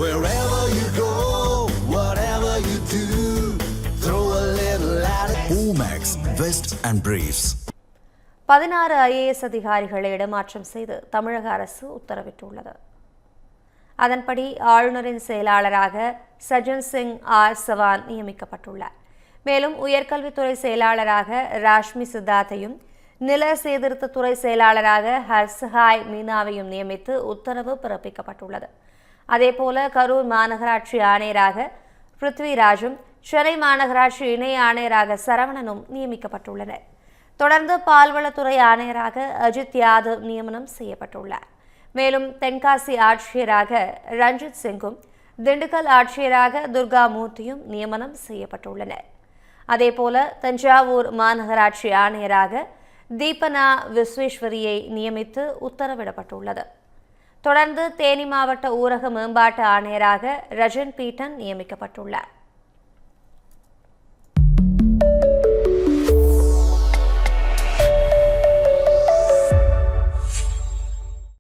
Wherever you go, whatever you do, throw a little at it. Omax, Vest and Briefs. 16 IAS அதிகாரிகளை இடமாற்றம் செய்து தமிழக அரசு உத்தரவிட்டுள்ளது. அதன்படி ஆளுநரின் செயலாளராக சஜன் சிங் ஆர் சவான் நியமிக்கப்பட்டுள்ளார். மேலும் உயர்கல்வித்துறை செயலாளராக ராஷ்மி சித்தார்த்தையும் நில சீர்திருத்தத்துறை செயலாளராக ஹர்சஹாய் மீனாவையும் நியமித்து உத்தரவு பிறப்பிக்கப்பட்டுள்ளது. அதேபோல கரூர் மாநகராட்சி ஆணையராக பிருத்விராஜும் சென்னை மாநகராட்சி இணை ஆணையராக சரவணனும் நியமிக்கப்பட்டுள்ளனர். தொடர்ந்து பால்வளத்துறை ஆணையராக அஜித் யாதவ் நியமனம் செய்யப்பட்டுள்ளார். மேலும் தென்காசி ஆட்சியராக ரஞ்சித் சிங்கும் திண்டுக்கல் ஆட்சியராக துர்கா மூர்த்தியும் நியமனம் செய்யப்பட்டுள்ளனர். அதேபோல தஞ்சாவூர் மாநகராட்சி ஆணையராக தீபனா விஸ்வேஸ்வரியை நியமித்து உத்தரவிடப்பட்டுள்ளது. தொடர்ந்து தேனி மாவட்ட ஊரக மேம்பாட்டு ஆணையராக ரஜன் பீட்டன் நியமிக்கப்பட்டுள்ளார்.